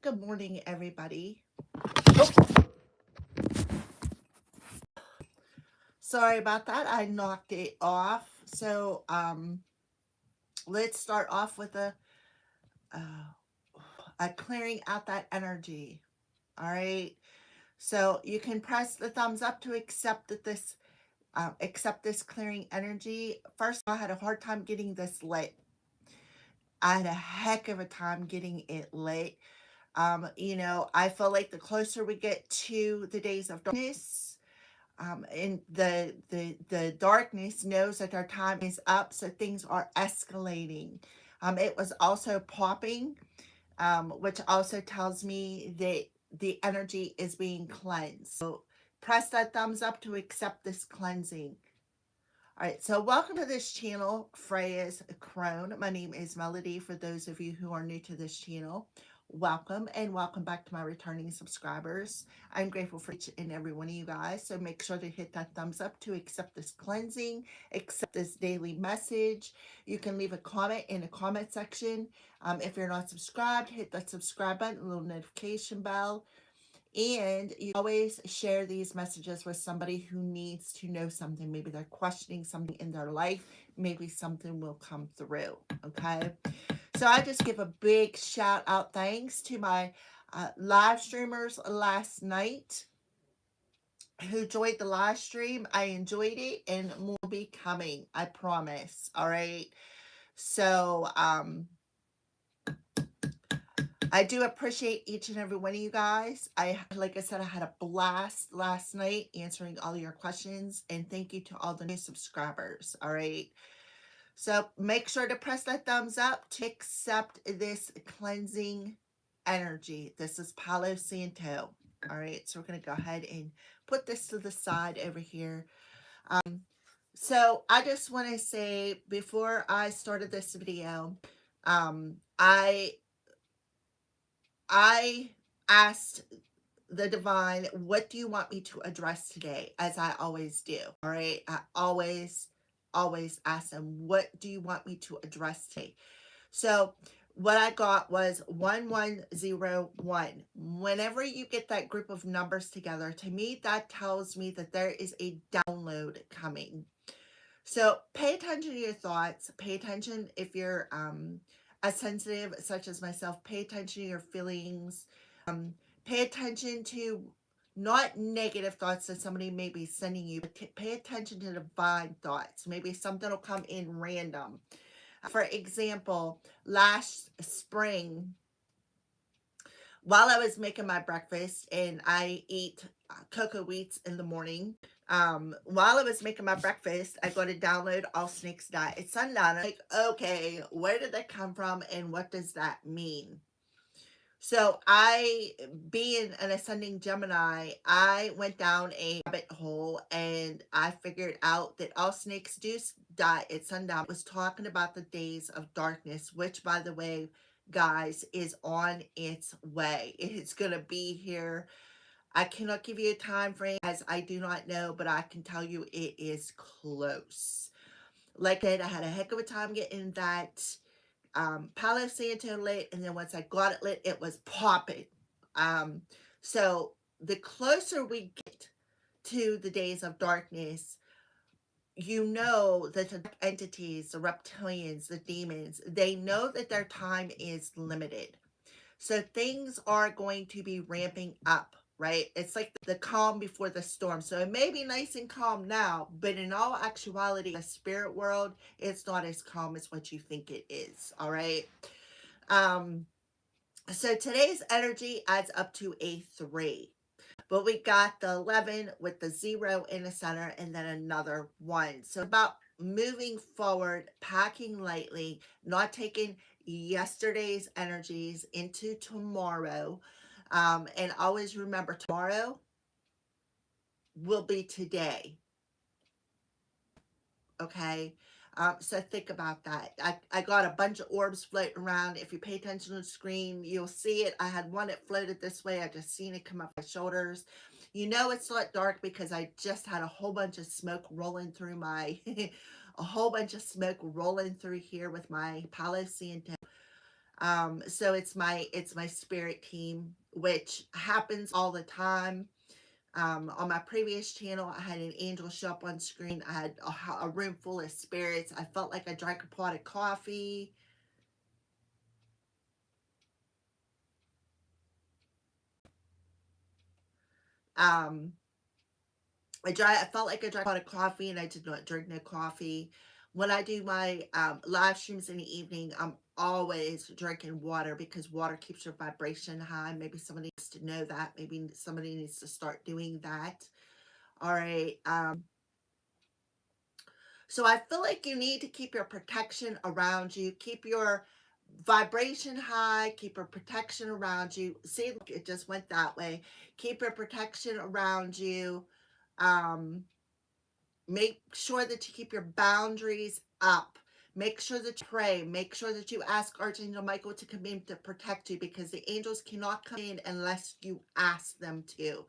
Good morning, everybody. Sorry about that. I knocked it off. Let's start off with a clearing out that energy. All right. So you can press the thumbs up to accept this clearing energy. First, I had a hard time getting this lit. I had a heck of a time getting it lit. I feel like the closer we get to the days of darkness, and the darkness knows that our time is up, so things are escalating. It was also popping, which also tells me that the energy is being cleansed. So press that thumbs up to accept this cleansing. All right, so welcome to this channel, Freya's Crone. My name is Melody. For those of you who are new to this channel, welcome and welcome back to my returning subscribers. I'm grateful for each and every one of you guys. So make sure to hit that thumbs up to accept this cleansing, accept this daily message. You can leave a comment in the comment section. If you're not subscribed, hit that subscribe button, little notification bell. And you always share these messages with somebody who needs to know something. Maybe they're questioning something in their life. Maybe something will come through. Okay. So I just give a big shout out thanks to my live streamers last night who joined the live stream. I enjoyed it and more will be coming. I promise. All right. So, I do appreciate each and every one of you guys. Like I said, I had a blast last night answering all your questions, and thank you to all the new subscribers. All right. So make sure to press that thumbs up to accept this cleansing energy. This is Palo Santo. All right. So we're going to go ahead and put this to the side over here. So I just want to say before I started this video, um, I I asked the divine, what do you want me to address today? As I always do. All right. I always ask them, what do you want me to address today? So what I got was 1101. Whenever you get that group of numbers together, to me, that tells me that there is a download coming. So pay attention to your thoughts. Pay attention if you're a sensitive such as myself. Pay attention to your feelings. Pay attention to not negative thoughts that somebody may be sending you, but pay attention to divine thoughts. Maybe something will come in random. For example, last spring, while I was making my breakfast, and I eat cocoa wheats in the morning, while I was making my breakfast, I got to download All Snakes Die at Sundown. I'm like, okay, where did that come from and what does that mean? So I, being an ascending Gemini, I went down a rabbit hole and I figured out that all snakes do die at sundown. It was talking about the days of darkness, which, by the way, guys, is on its way. It's going to be here. I cannot give you a time frame as I do not know, but I can tell you it is close. Like I said, I had a heck of a time getting that Palo Santo lit, and then once I got it lit, it was popping. Um, so the closer we get to the days of darkness, you know that the entities, the reptilians, the demons, they know that their time is limited. So things are going to be ramping up, right? It's like the calm before the storm. So it may be nice and calm now, but in all actuality, the spirit world, it's not as calm as what you think it is, all right? So today's energy adds up to a 3. But we got the 11 with the 0 in the center and then another 1. So about moving forward, packing lightly, not taking yesterday's energies into tomorrow. And always remember, tomorrow will be today. Okay. So think about that. I got a bunch of orbs floating around. If you pay attention to the screen, you'll see it. I had one that floated this way. I just seen it come up my shoulders. You know it's not dark because I just had a whole bunch of smoke rolling through my, a whole bunch of smoke rolling through here with my Palo Santo. So it's my spirit team, which happens all the time. On my previous channel, I had an angel show up on screen. I had a room full of spirits. I felt like I drank a pot of coffee. Um, I felt like I drank a pot of coffee, and I did not drink no coffee. When I do my live streams in the evening, I'm always drinking water because water keeps your vibration high. Maybe somebody needs to know that. Maybe somebody needs to start doing that. All right. So I feel like you need to keep your protection around you. Keep your vibration high. Keep your protection around you. See, look, it just went that way. Keep your protection around you. Um, Make sure that you keep your boundaries up. Make sure that you pray. Make sure that you ask Archangel Michael to come in to protect you, because the angels cannot come in unless you ask them to.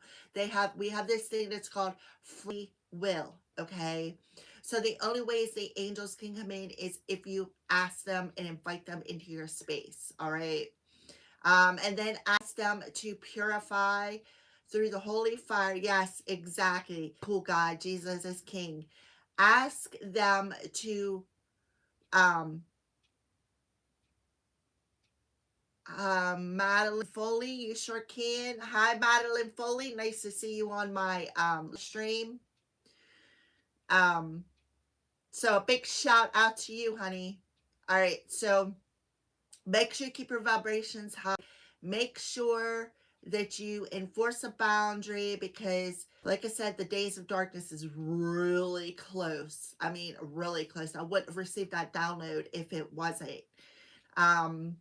We have this thing that's called free will, okay? So the only ways the angels can come in is if you ask them and invite them into your space, all right? And then ask them to purify through the holy fire. Yes, exactly. Cool God, Jesus is King. Ask them to Madeline Foley, you sure can. Hi, Madeline Foley. Nice to see you on my stream. So a big shout out to you, honey. All right, so make sure you keep your vibrations high. Make sure that you enforce a boundary, because like I said, the days of darkness is really close. I mean, really close. I wouldn't have received that download if it wasn't. Um,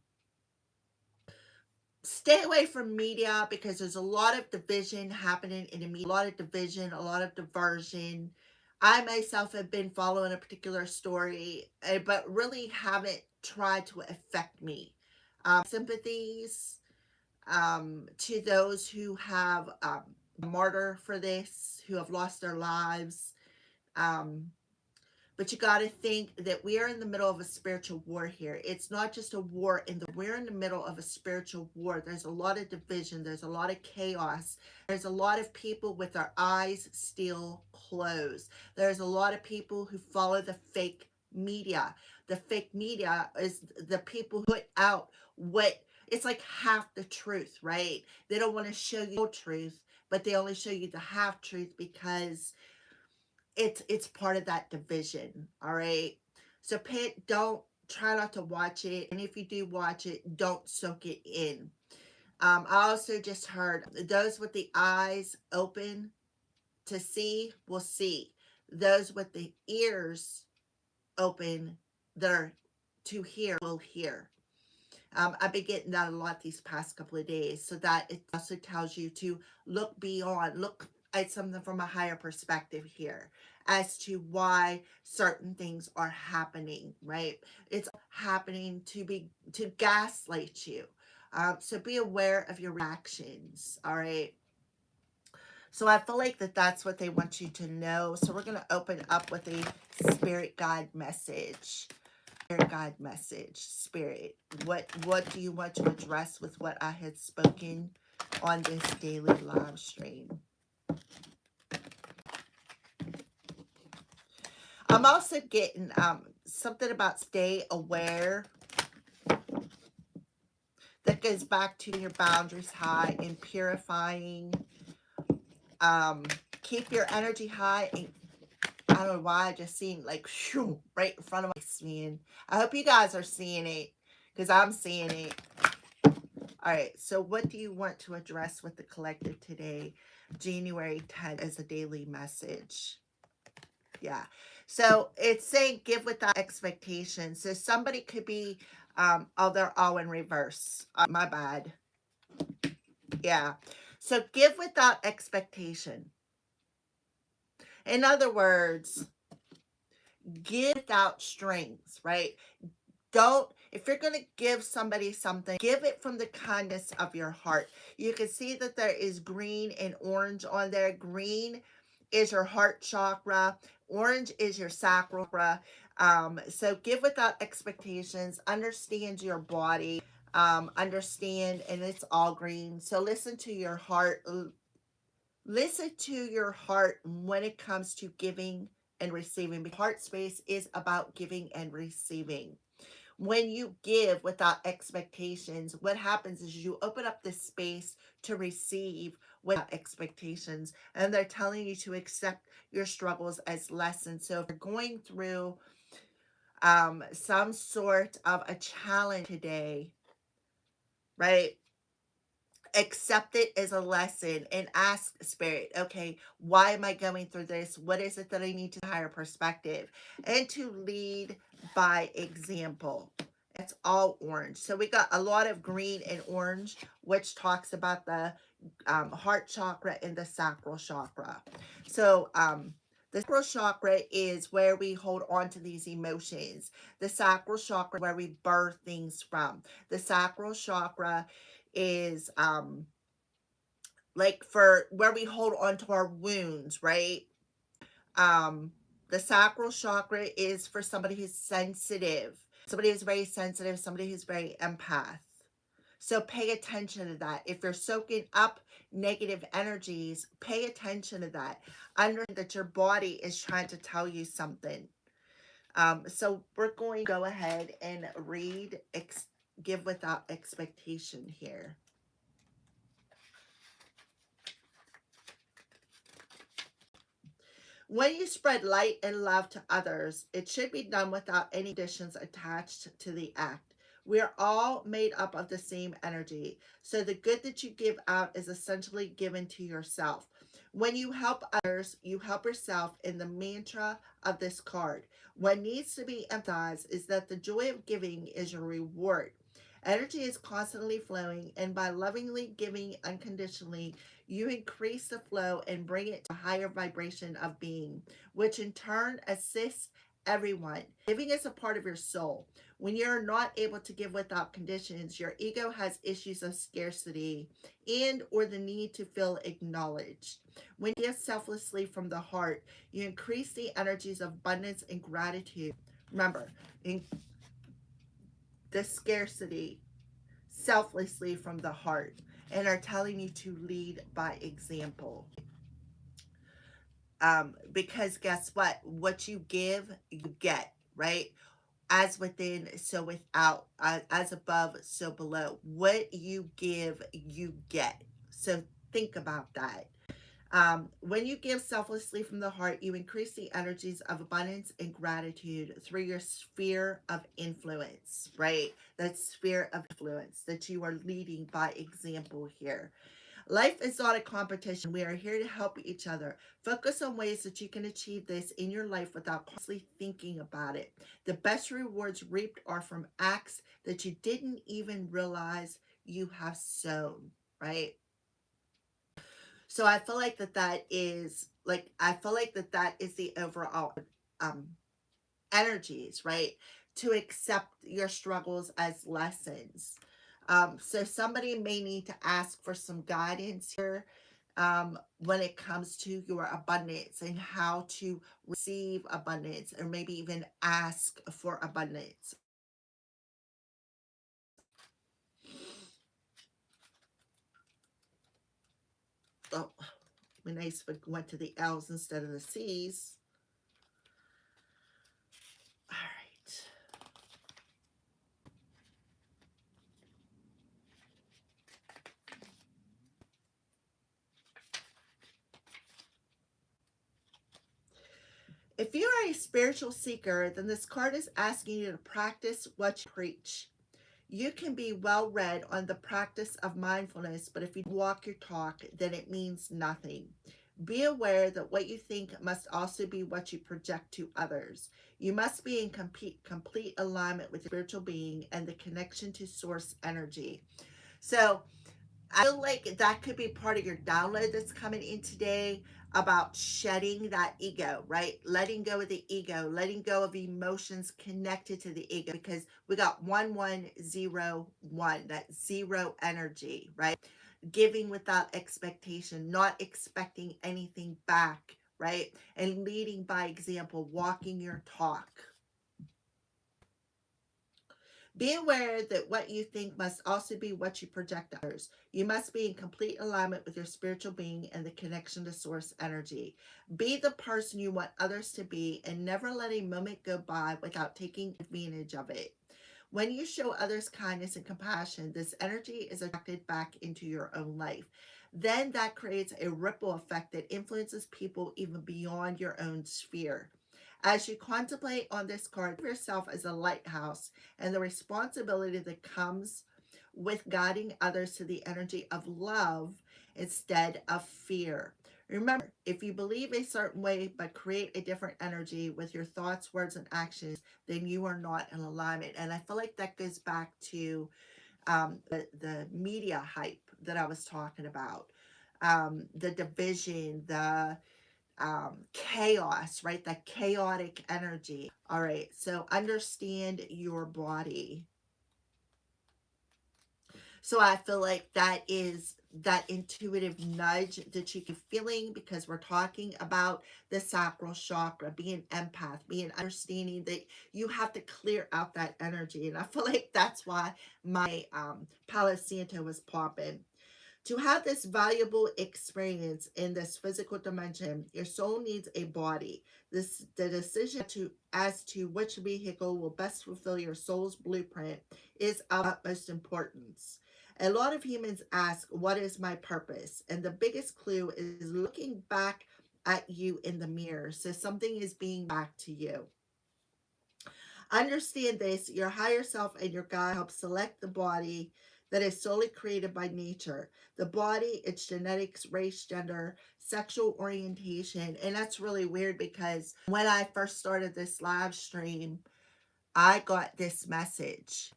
Stay away from media, because there's a lot of division happening in the media, a lot of division, a lot of diversion. I myself have been following a particular story, but really haven't tried to affect me. Sympathies to those who have martyr for this, who have lost their lives. Um, but you got to think that we are in the middle of a spiritual war here. It's not just a war we're in the middle of a spiritual war. There's a lot of division. There's a lot of chaos. There's a lot of people with their eyes still closed. There's a lot of people who follow the fake media. The fake media is the people who put out what it's like half the truth, right? They don't want to show you the truth, but they only show you the half truth because it's part of that division. All right, so don't try not to watch it, and if you do watch it, don't soak it in. I also just heard those with the eyes open to see will see. Those with the ears open that are to hear will hear. I've been getting that a lot these past couple of days. So that it also tells you to look beyond, look at something from a higher perspective here as to why certain things are happening, right? It's happening to gaslight you. So be aware of your reactions, all right? So I feel like that's what they want you to know. So we're going to open up with a spirit guide message. God message, spirit, what do you want to address with what I had spoken on this daily live stream? I'm also getting something about stay aware. That goes back to your boundaries high and purifying. Keep your energy high, and I don't know why I just seen like shoo, right in front of my screen. I hope you guys are seeing it, because I'm seeing it. All right, so what do you want to address with the collective today, January 10th, as a daily message? Yeah, so it's saying give without expectation. So somebody could be, oh, they're all in reverse. My bad. Yeah, so give without expectation. In other words, give without strings, right? If you're going to give somebody something, give it from the kindness of your heart. You can see that there is green and orange on there. Green is your heart chakra. Orange is your sacral chakra. So give without expectations. Understand your body. understand, and it's all green. So listen to your heart. Listen to your heart when it comes to giving and receiving. Heart space is about giving and receiving. When you give without expectations, what happens is you open up the space to receive without expectations. And they're telling you to accept your struggles as lessons. So if you're going through some sort of a challenge today, right? Accept it as a lesson and ask spirit, okay, why am I going through this? What is it that I need to higher perspective? And to lead by example. It's all orange. So we got a lot of green and orange, which talks about the heart chakra and the sacral chakra. So the sacral chakra is where we hold on to these emotions. The sacral chakra where we birth things from. The sacral chakra is like for where we hold on to our wounds, right? Um the sacral chakra is for somebody who's sensitive, somebody who's very sensitive, somebody who's very empath. So pay attention to that. If you're soaking up negative energies, pay attention to that. Understand that your body is trying to tell you something. So we're going to go ahead and read give without expectation here. When you spread light and love to others, it should be done without any conditions attached to the act. We are all made up of the same energy, so the good that you give out is essentially given to yourself. When you help others, you help yourself in the mantra of this card. What needs to be emphasized is that the joy of giving is your reward. Energy is constantly flowing, and by lovingly giving unconditionally, you increase the flow and bring it to a higher vibration of being, which in turn assists everyone. Giving is a part of your soul. When you're not able to give without conditions, your ego has issues of scarcity and or the need to feel acknowledged. When you give selflessly from the heart, you increase the energies of abundance and gratitude. Remember, in the scarcity selflessly from the heart, and are telling you to lead by example. Because guess what you give you get, right? As within so without, as above so below. What you give you get. So think about that. When you give selflessly from the heart, you increase the energies of abundance and gratitude through your sphere of influence, right? That sphere of influence that you are leading by example here. Life is not a competition. We are here to help each other. Focus on ways that you can achieve this in your life without constantly thinking about it. The best rewards reaped are from acts that you didn't even realize you have sown, right? So I feel like that is like I feel like that is the overall um energies, right? To accept your struggles as lessons. So somebody may need to ask for some guidance here when it comes to your abundance and how to receive abundance, or maybe even ask for abundance. Oh, be nice if it went to the L's instead of the C's. All right. If you are a spiritual seeker, then this card is asking you to practice what you preach. You can be well read on the practice of mindfulness, but if you walk your talk, then it means nothing. Be aware that what you think must also be what you project to others. You must be in complete alignment with the spiritual being and the connection to source energy. So I feel like that could be part of your download that's coming in today, about shedding that ego, right? Letting go of the ego, letting go of emotions connected to the ego, because we got 1101, that zero energy, right? Giving without expectation, not expecting anything back, right? And leading by example, walking your talk. Be aware that what you think must also be what you project to others. You must be in complete alignment with your spiritual being and the connection to source energy. Be the person you want others to be and never let a moment go by without taking advantage of it. When you show others kindness and compassion, this energy is attracted back into your own life. Then that creates a ripple effect that influences people even beyond your own sphere. As you contemplate on this card, think of yourself as a lighthouse and the responsibility that comes with guiding others to the energy of love instead of fear. Remember, if you believe a certain way but create a different energy with your thoughts, words, and actions, then you are not in alignment. And I feel like that goes back to the media hype that I was talking about, the division, the chaos, right? That chaotic energy. All right, so understand your body. So I feel like that is that intuitive nudge that you can feeling, because we're talking about the sacral chakra, being empath, being understanding that you have to clear out that energy. And I feel like that's why my Palo Santo was popping. To have this valuable experience in this physical dimension, your soul needs a body. The decision as to which vehicle will best fulfill your soul's blueprint is of utmost importance. A lot of humans ask, what is my purpose? And the biggest clue is looking back at you in the mirror. So something is being back to you. Understand this, your higher self and your God help select the body that is solely created by nature. The body, its genetics, race, gender, sexual orientation. And that's really weird because when I first started this live stream, I got this message.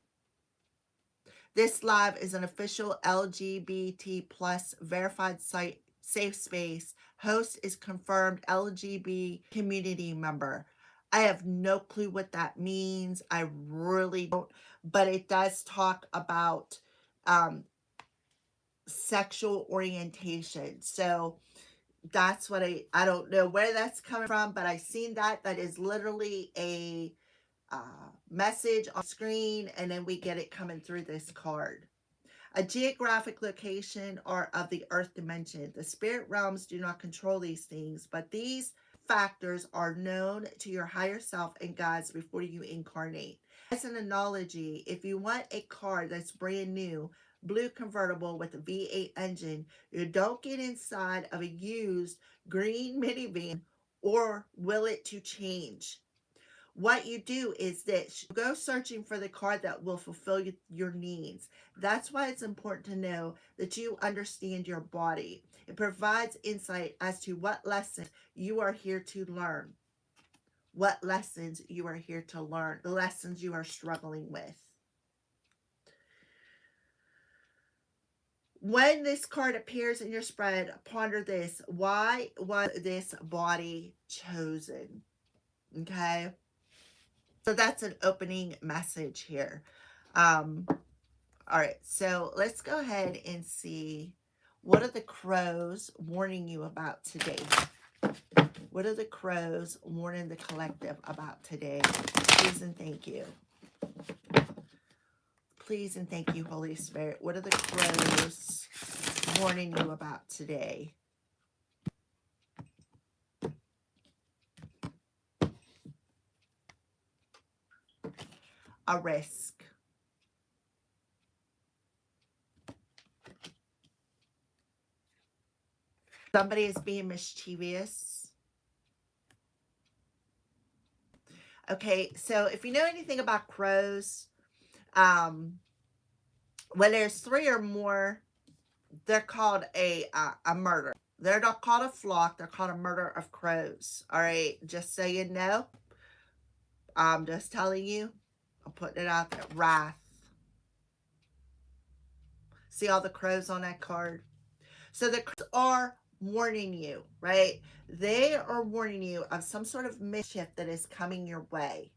This live is an official LGBT plus verified site safe space. Host is confirmed LGBT community member. I have no clue what that means. I really don't, but it does talk about um, sexual orientation. So that's what I don't know where that's coming from, but I seen that is literally a message on screen, and then we get it coming through this card. A geographic location or of the earth dimension. The spirit realms do not control these things, but these factors are known to your higher self and guides before you incarnate. As an analogy, if you want a car that's brand new, blue convertible with a V8 engine, you don't get inside of a used green minivan or will it to change. What you do is this: go searching for the car that will fulfill your needs. That's why it's important to know that you understand your body. It provides insight as to what lessons you are here to learn. What lessons you are here to learn, the lessons you are struggling with. When this card appears in your spread, ponder this. Why was this body chosen? Okay. So that's an opening message here. All right, so let's go ahead and see, what are the crows warning you about today? What are the crows warning the collective about today? Please and thank you. Please and thank you, Holy Spirit. What are the crows warning you about today? A risk. Somebody is being mischievous. Okay, so if you know anything about crows, when there's three or more, they're called a murder. They're not called a flock. They're called a murder of crows. All right, just so you know. I'm just telling you. I'm putting it out there. Wrath. See all the crows on that card? So the crows are warning you, right? They are warning you of some sort of mischief that is coming your way.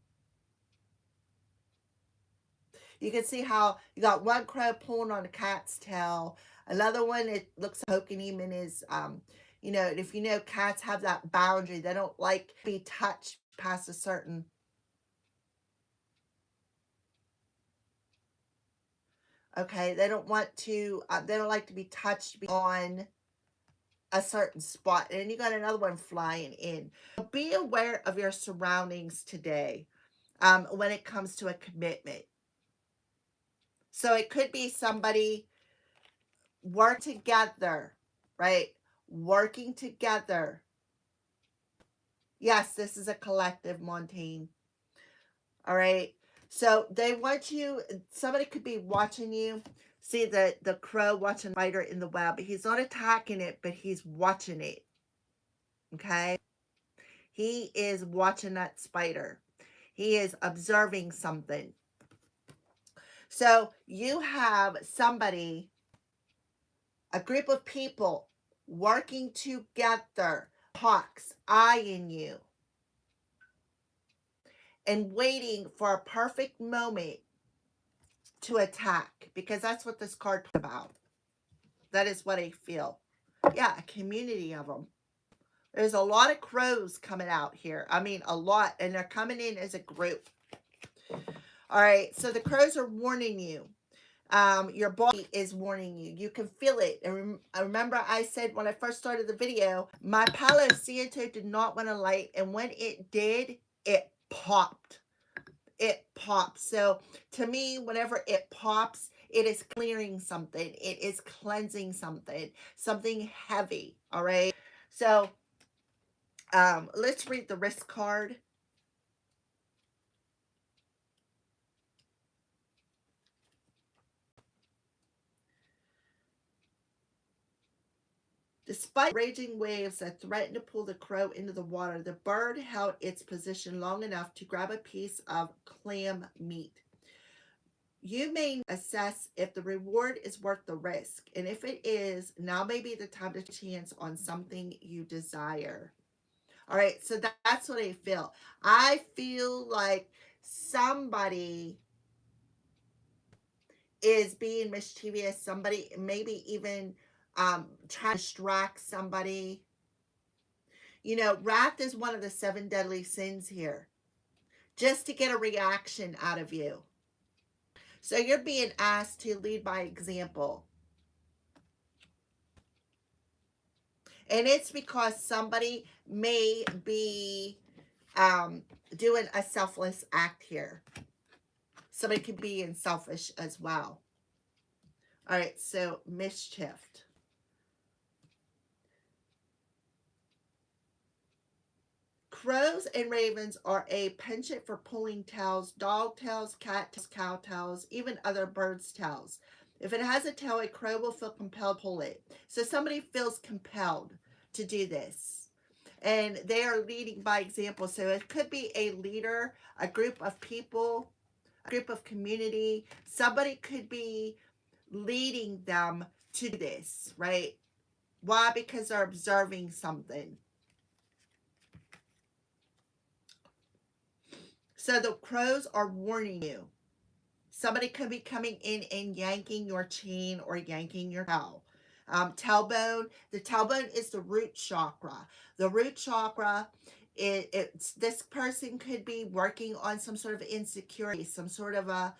You can see how you got one crow pulling on a cat's tail. Another one, it looks like poking him in his, you know, if you know, cats have that boundary. They don't like to be touched past a certain Okay, they don't want to, they don't like to be touched on a certain spot. And then you got another one flying in. Be aware of your surroundings today when it comes to a commitment. So it could be somebody work together, right? Working together. Yes, this is a collective, Montaigne. All right. So they want you, somebody could be watching you. See the crow watching the spider in the web. He's not attacking it, but he's watching it. Okay. He is watching that spider. He is observing something. So you have somebody, a group of people working together, hawks eyeing you and waiting for a perfect moment to attack, because that's what this card talks about. That is what I feel. Yeah, a community of them. There's a lot of crows coming out here. I mean, a lot, and they're coming in as a group. All right, so the crows are warning you. Your body is warning you. You can feel it. And I remember I said when I first started the video, my Palo Santo did not want to light, and when it did, it popped. It pops. So to me, whenever it pops, it is clearing something. It is cleansing something, something heavy. All right. So let's read the risk card. Despite raging waves that threatened to pull the crow into the water, the bird held its position long enough to grab a piece of clam meat. You may assess if the reward is worth the risk, and if it is, now may be the time to chance on something you desire. All right, so that's what I feel. I feel like somebody is being mischievous. Somebody maybe even trying to distract somebody. You know, wrath is one of the 7 deadly sins here, just to get a reaction out of you. So you're being asked to lead by example. And it's because somebody may be doing a selfless act here. Somebody could be in selfish as well. All right, so mischief. Crows and ravens are a penchant for pulling tails, dog tails, cat tails, cow tails, even other birds' tails. If it has a tail, a crow will feel compelled to pull it. So somebody feels compelled to do this. And they are leading by example. So it could be a leader, a group of people, a group of community. Somebody could be leading them to this, right? Why? Because they're observing something. So the crows are warning you. Somebody could be coming in and yanking your chain or yanking your tail. Tailbone. The tailbone is the root chakra. The root chakra, it's this person could be working on some sort of insecurity, some sort of a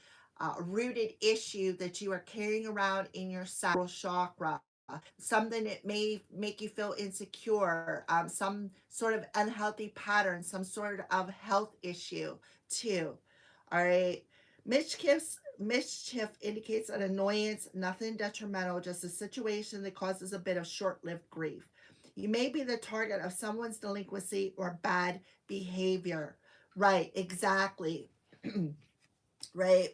rooted issue that you are carrying around in your sacral chakra. Something that may make you feel insecure, some sort of unhealthy pattern, some sort of health issue too. All right. Mischief indicates an annoyance, nothing detrimental, just a situation that causes a bit of short-lived grief. You may be the target of someone's delinquency or bad behavior. Right, exactly. Right.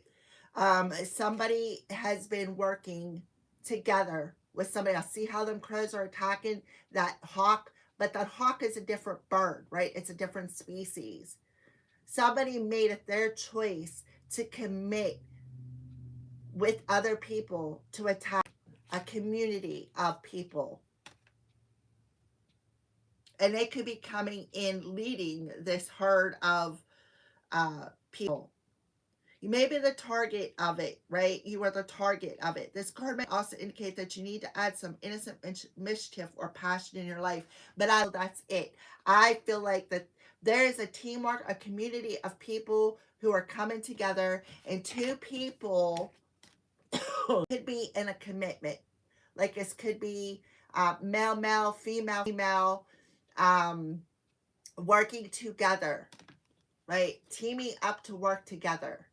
Somebody has been working together with somebody else. See how them crows are attacking that hawk? But that hawk is a different bird, right? It's a different species. Somebody made it their choice to commit with other people to attack a community of people. And they could be coming in leading this herd of people. You may be the target of it, right? You are the target of it. This card may also indicate that you need to add some innocent mischief or passion in your life. But that's it. I feel like that there is a teamwork, a community of people who are coming together, and 2 people Could be in a commitment. Like this could be male, male, female, female, working together, right? Teaming up to work together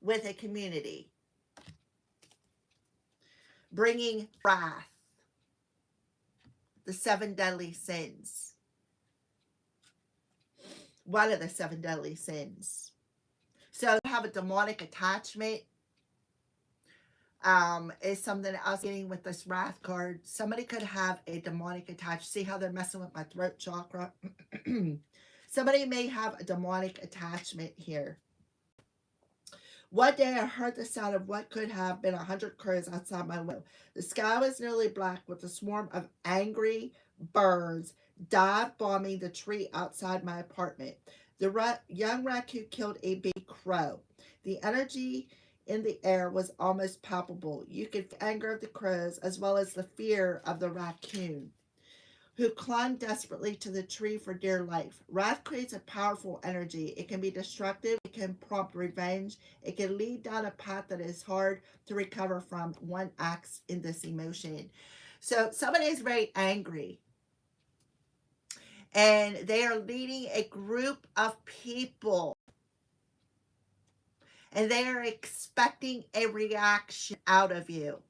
with a community. Bringing wrath, the 7 deadly sins. One of the 7 deadly sins. So have a demonic attachment is something I was getting with this wrath card. Somebody could have a demonic attachment. See how they're messing with my throat chakra? Somebody may have a demonic attachment here. One day I heard the sound of what could have been 100 crows outside my window. The sky was nearly black with a swarm of angry birds dive bombing the tree outside my apartment. The young raccoon killed a big crow. The energy in the air was almost palpable. You could feel the anger of the crows as well as the fear of the raccoon, who clung desperately to the tree for dear life. Wrath creates a powerful energy. It can be destructive. It can prompt revenge. It can lead down a path that is hard to recover from. One acts in this emotion. So somebody is very angry, and they are leading a group of people, and they are expecting a reaction out of you.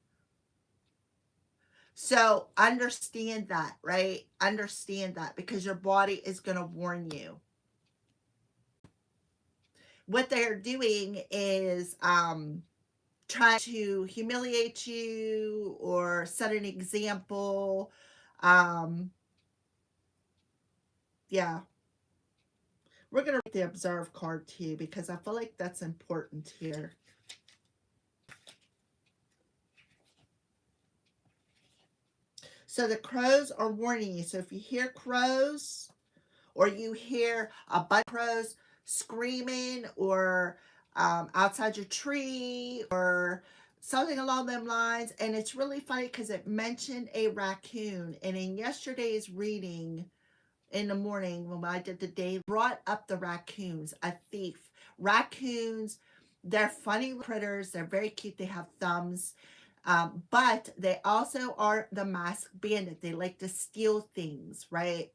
So understand that, right? Understand that, because your body is going to warn you. What they're doing is trying to humiliate you or set an example. Yeah. We're going to read the observe card too, because I feel like that's important here. So the crows are warning you. So if you hear crows, or you hear a bunch of crows screaming, or outside your tree, or something along them lines. And it's really funny because it mentioned a raccoon. And in yesterday's reading in the morning, when I did the day, brought up the raccoons, a thief. Raccoons, they're funny critters. They're very cute. They have thumbs. But they also are the masked bandit. They like to steal things, right?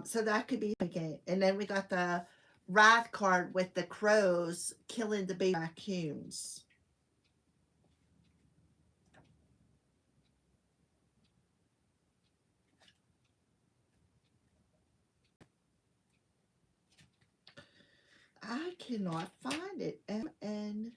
So that could be again. And then we got the wrath card with the crows killing the baby raccoons. I cannot find it. MNOP.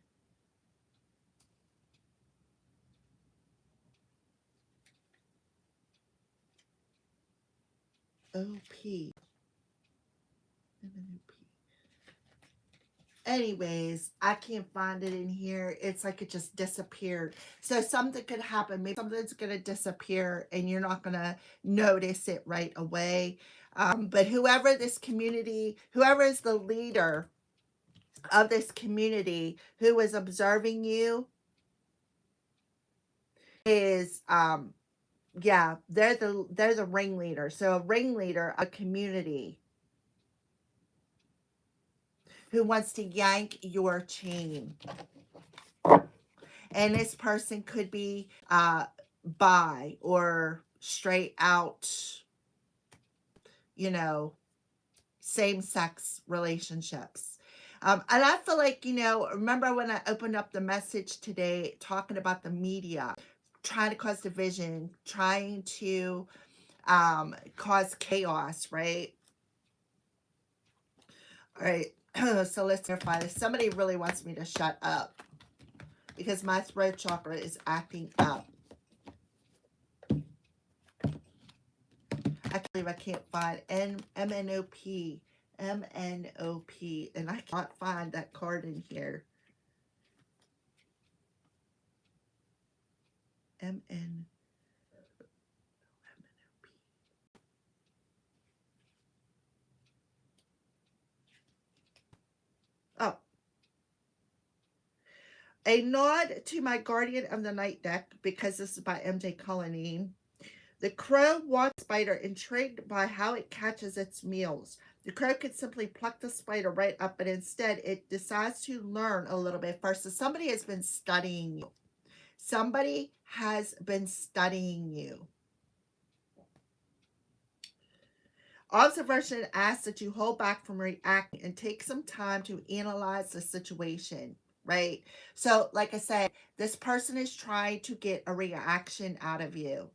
MNOP. Anyways, I can't find it in here. It's like it just disappeared. So something could happen. Maybe something's going to disappear and you're not going to notice it right away. But whoever this community, whoever is the leader of this community who is observing you is, yeah, they're the ringleader. So a ringleader, a community who wants to yank your chain. And this person could be bi or straight out, you know, same-sex relationships. And I feel like, you know, remember when I opened up the message today talking about the media, trying to cause division, trying to cause chaos, right? All right, so let's clarify this. Somebody really wants me to shut up because my throat chakra is acting up. I believe I can't find MNOP, MNOP, and I cannot find that card in here. MNOP. Oh. A nod to my Guardian of the Night deck, because this is by MJ Cullinane. The crow watched spider, intrigued by how it catches its meals. The crow could simply pluck the spider right up, but instead it decides to learn a little bit first. So somebody has been studying you. Somebody has been studying you. Observation asks that you hold back from reacting and take some time to analyze the situation, right? So, like I said, this person is trying to get a reaction out of you.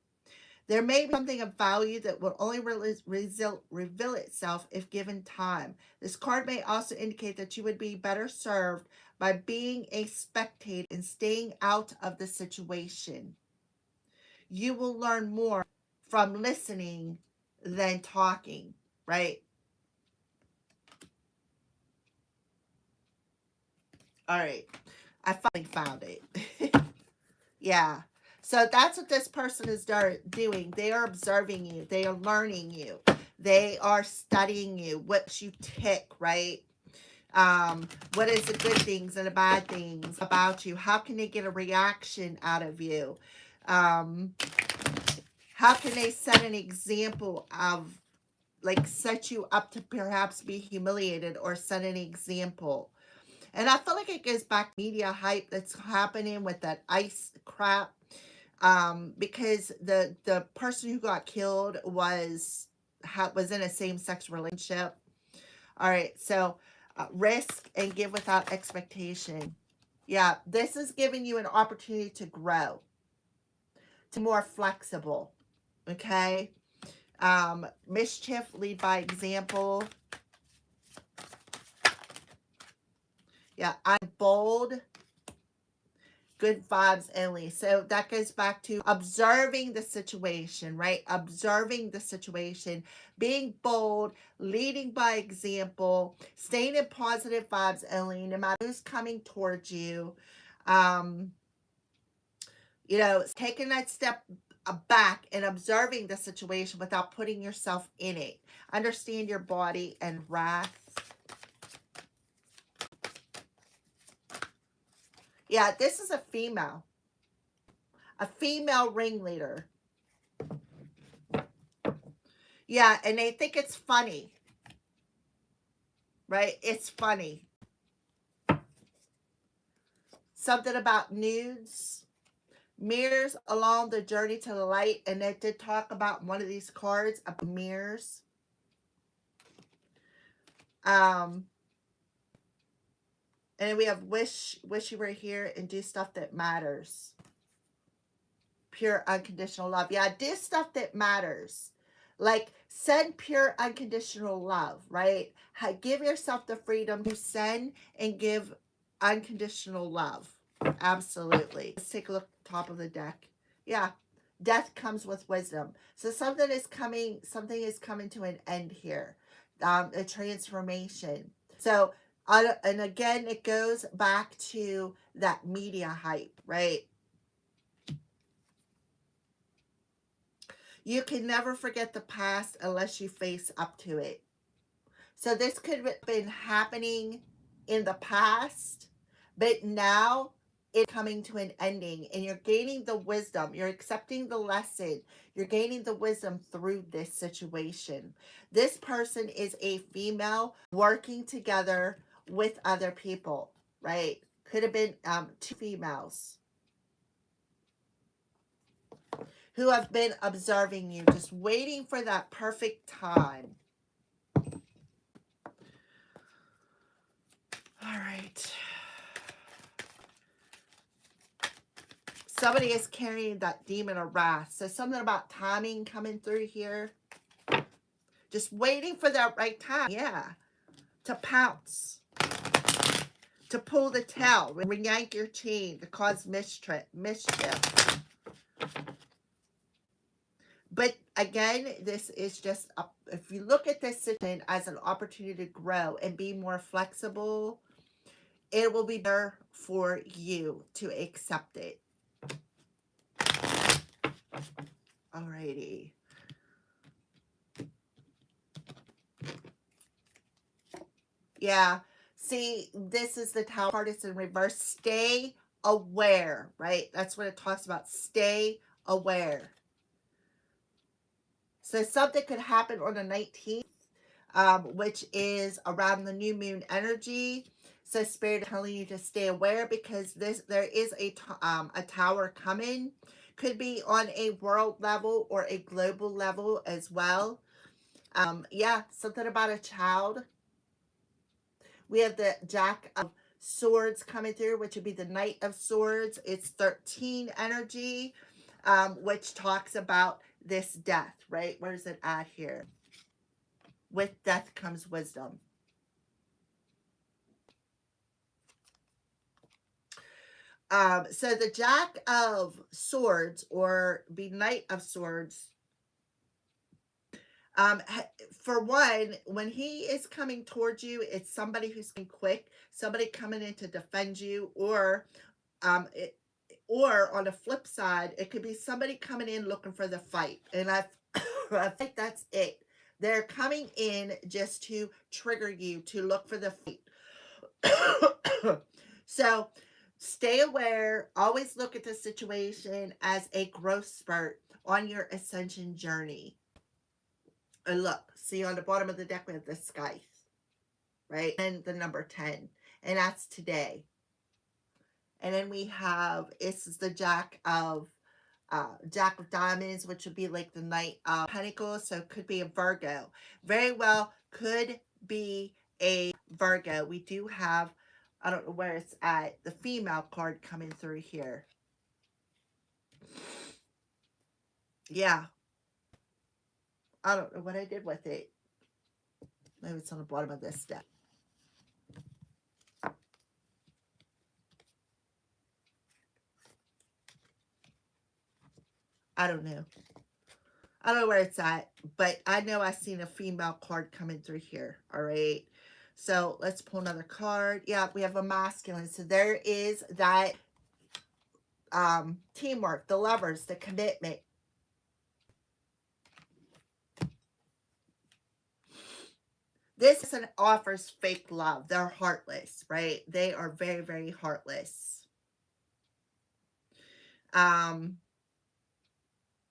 There may be something of value that will only reveal itself if given time. This card may also indicate that you would be better served by being a spectator and staying out of the situation. You will learn more from listening than talking, right? All right. I finally found it. Yeah. So that's what this person is doing. They are observing you. They are learning you. They are studying you. What you tick, right? What is the good things and the bad things about you? How can they get a reaction out of you? How can they set an example of, like, set you up to perhaps be humiliated or set an example? And I feel like it goes back to media hype that's happening with that ICE crap. Because the person who got killed was in a same-sex relationship. All right, so risk and give without expectation. Yeah, this is giving you an opportunity to grow, to be more flexible. Okay. Mischief, lead by example. Yeah, I'm bold. Good vibes only. So that goes back to observing the situation, right? Observing the situation, being bold, leading by example, staying in positive vibes only, no matter who's coming towards you. Taking that step back and observing the situation without putting yourself in it. Understand your body and wrath. Yeah, this is a female ringleader. Yeah, and they think it's funny, right? It's funny. Something about nudes, mirrors along the journey to the light, and they did talk about one of these cards about mirrors. And we have wish you were here and do stuff that matters. Pure unconditional love. Yeah, do stuff that matters. Like, send pure unconditional love, right? Give yourself the freedom to send and give unconditional love. Absolutely. Let's take a look at the top of the deck. Yeah, death comes with wisdom. So something is coming to an end here. A transformation. So, and again, it goes back to that media hype, right? You can never forget the past unless you face up to it. So this could have been happening in the past, but now it's coming to an ending and you're gaining the wisdom. You're accepting the lesson. You're gaining the wisdom through this situation. This person is a female working together with other people, right? Could have been two females who have been observing you, just waiting for that perfect time. All right. Somebody is carrying that demon of wrath. So something about timing coming through here. Just waiting for that right time. Yeah. To pounce. To pull the tail. Yank your chain. To cause mischief. But again, this is just, if you look at this situation as an opportunity to grow and be more flexible, it will be better for you to accept it. Alrighty. Yeah. See, this is the Tower card. It's in reverse. Stay aware, right? That's what it talks about. Stay aware. So something could happen on the 19th. which is around the new moon energy. So Spirit is telling you to stay aware because there is a tower coming. Could be on a world level or a global level as well. Yeah, something about a child. We have the Jack of Swords coming through, which would be the Knight of Swords. It's 13 energy, which talks about this death, right? Where's it at here? With death comes wisdom. So the Jack of Swords, or be Knight of Swords, for one, when he is coming towards you, it's somebody who's quick, somebody coming in to defend you, or or on the flip side, it could be somebody coming in looking for the fight. And I think that's it. They're coming in just to trigger you, to look for the fight. So stay aware. Always look at the situation as a growth spurt on your ascension journey. And look, see on the bottom of the deck, we have the skies, right? And the number 10. And that's today. And then we have, this is the Jack of Diamonds, which would be like the Knight of Pentacles. So it could be a Virgo. Very well could be a Virgo. We do have, I don't know where it's at, the female card coming through here. Yeah. I don't know what I did with it. Maybe it's on the bottom of this deck. I don't know. I don't know where it's at, but I know I've seen a female card coming through here. All right. So let's pull another card. Yeah, we have a masculine. So there is that teamwork, the lovers, the commitment. This person offers fake love. They're heartless, right? They are very, very heartless.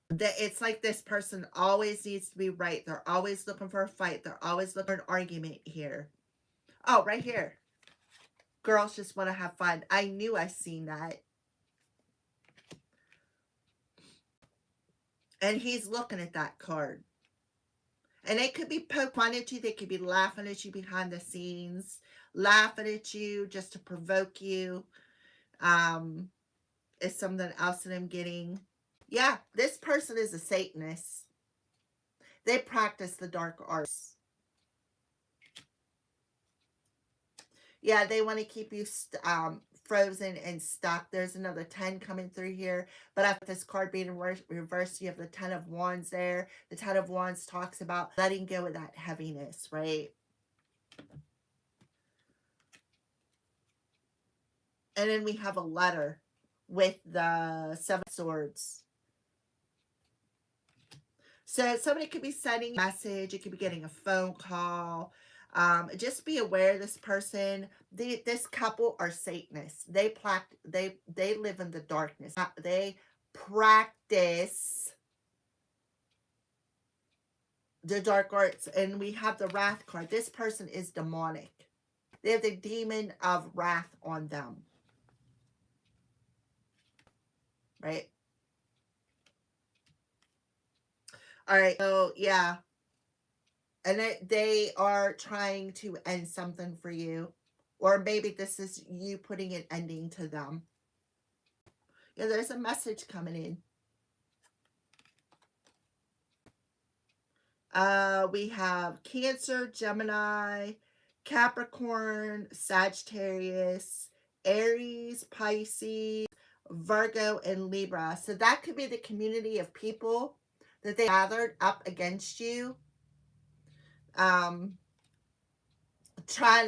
It's like this person always needs to be right. They're always looking for a fight. They're always looking for an argument here. Oh, right here. Girls just want to have fun. I knew I seen that. And he's looking at that card. And they could be poking fun at you. They could be laughing at you behind the scenes. Laughing at you just to provoke you. Is something else that I'm getting. Yeah, this person is a Satanist. They practice the dark arts. Yeah, they want to keep you frozen and stuck. There's another 10 coming through here. But after this card being reversed, you have the 10 of Wands there. The 10 of Wands talks about letting go of that heaviness, right? And then we have a letter with the 7 of Swords. So somebody could be sending a message. You could be getting a phone call. Just be aware this person, this couple are Satanists. They live in the darkness. They practice the dark arts. And we have the Wrath card. This person is demonic. They have the demon of wrath on them. Right? All right. So, yeah. And they are trying to end something for you. Or maybe this is you putting an ending to them. Yeah, there's a message coming in. We have Cancer, Gemini, Capricorn, Sagittarius, Aries, Pisces, Virgo, and Libra. So that could be the community of people that they gathered up against you. Trying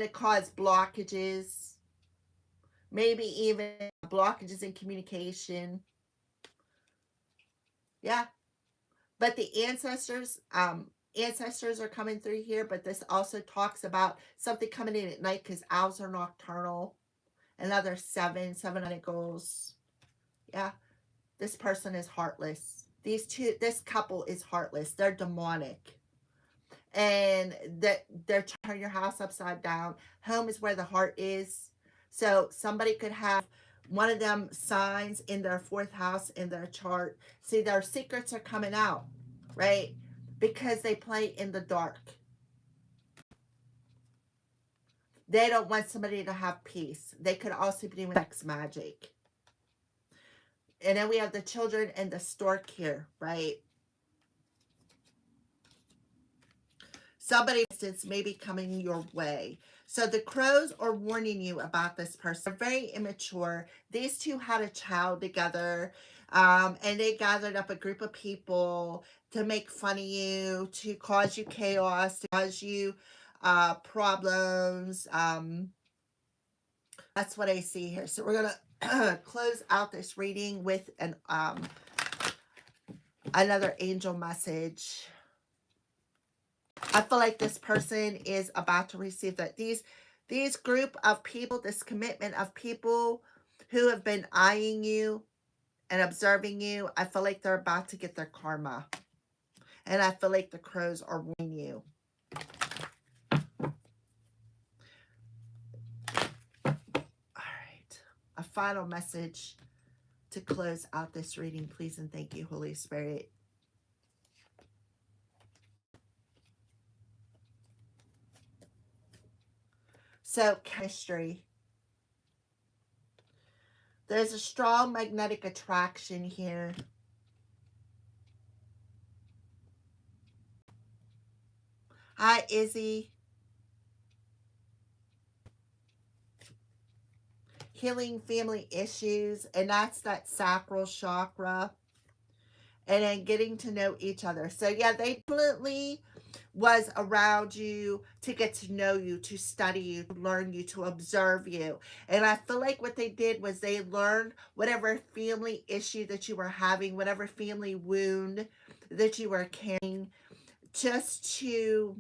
to cause blockages. Maybe even blockages in communication. Yeah. But the ancestors are coming through here, but this also talks about something coming in at night because owls are nocturnal. Another 7 pentacles. Yeah, this person is heartless. This couple is heartless. They're demonic. and that they're trying to turn your house upside down. Home is where the heart is. So somebody could have one of them signs in their fourth house in their chart. See, their secrets are coming out, right? Because they play in the dark. They don't want somebody to have peace. They could also be doing sex magic. And then we have the children and the stork here, right? Somebody, for instance, may be coming your way. So the crows are warning you about this person. They're very immature. These two had a child together, and they gathered up a group of people to make fun of you, to cause you chaos, to cause you problems. That's what I see here. So we're going to close out this reading with an another angel message. I feel like this person is about to receive that. These group of people, this commitment of people who have been eyeing you and observing you, I feel like they're about to get their karma. And I feel like the crows are warning you. All right. A final message to close out this reading, please, and thank you, Holy Spirit. So, chemistry. There's a strong magnetic attraction here. Hi, Izzy. Healing family issues, and that's that sacral chakra. And then getting to know each other. So yeah, they definitely was around you to get to know you, to study you, to learn you, to observe you. And I feel like what they did was they learned whatever family issue that you were having, whatever family wound that you were carrying, just to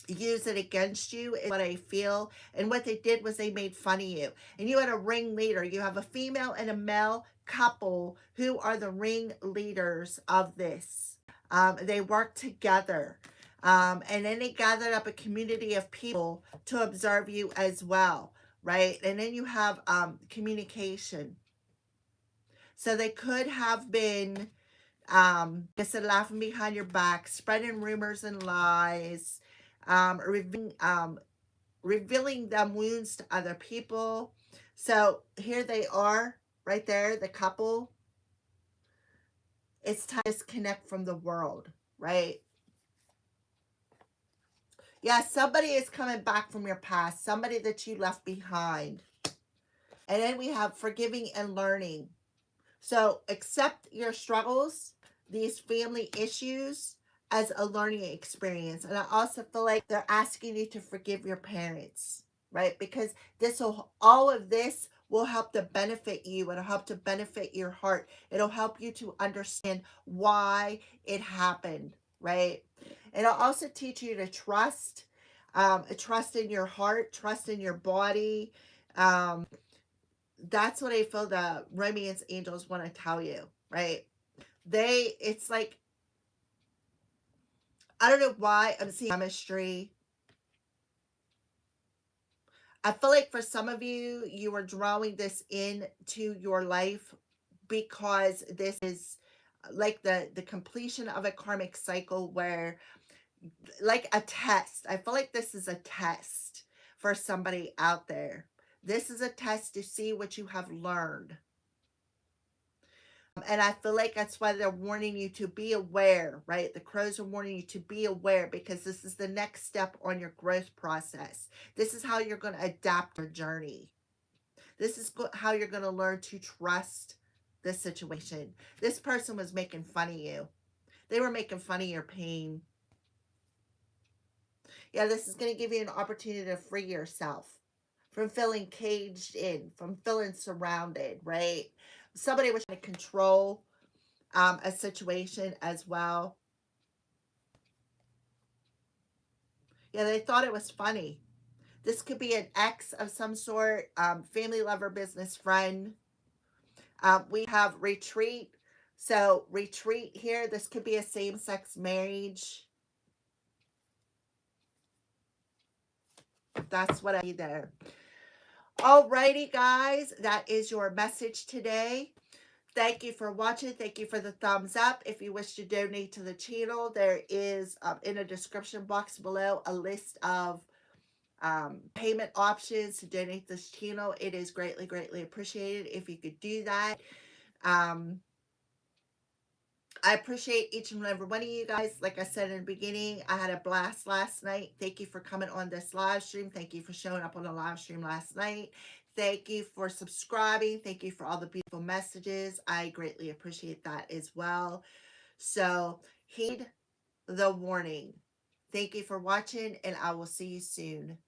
use it against you is what I feel. And what they did was they made fun of you. And you had a ringleader. You have a female and a male couple who are the ringleaders of this. They work together. And then they gathered up a community of people to observe you as well, right? And then you have communication. So they could have been, I said, laughing behind your back, spreading rumors and lies, revealing them wounds to other people. So here they are, right there, the couple. It's time to disconnect from the world, right? Yeah, somebody is coming back from your past, somebody that you left behind. And then we have forgiving and learning. So accept your struggles, these family issues, as a learning experience. And I also feel like they're asking you to forgive your parents, right? Because all of this will help to benefit you. It'll help to benefit your heart. It'll help you to understand why it happened, right? It'll also teach you to trust, trust in your heart, trust in your body. That's what I feel the romance angels want to tell you, right? It's like, I don't know why I'm seeing chemistry. I feel like for some of you, you are drawing this into your life because this is like the completion of a karmic cycle where, like a test. I feel like this is a test for somebody out there. This is a test to see what you have learned. And I feel like that's why they're warning you to be aware, right? The crows are warning you to be aware because this is the next step on your growth process. This is how you're going to adapt your journey. This is how you're going to learn to trust the situation. This person was making fun of you. They were making fun of your pain. Yeah, this is going to give you an opportunity to free yourself from feeling caged in, from feeling surrounded, right? Somebody was trying to control a situation as well. Yeah, they thought it was funny. This could be an ex of some sort, family, lover, business, friend. We have retreat. So retreat here, this could be a same-sex marriage. That's what I need there. Alrighty, guys, that is your message today. Thank you for watching. Thank you for the thumbs up. If you wish to donate to the channel, there is in the description box below a list of payment options to donate this channel. It is greatly, greatly appreciated if you could do that. I appreciate each and every one of you guys. Like I said in the beginning, I had a blast last night. Thank you for coming on this live stream. Thank you for showing up on the live stream last night. Thank you for subscribing. Thank you for all the beautiful messages. I greatly appreciate that as well. So heed the warning. Thank you for watching, and I will see you soon.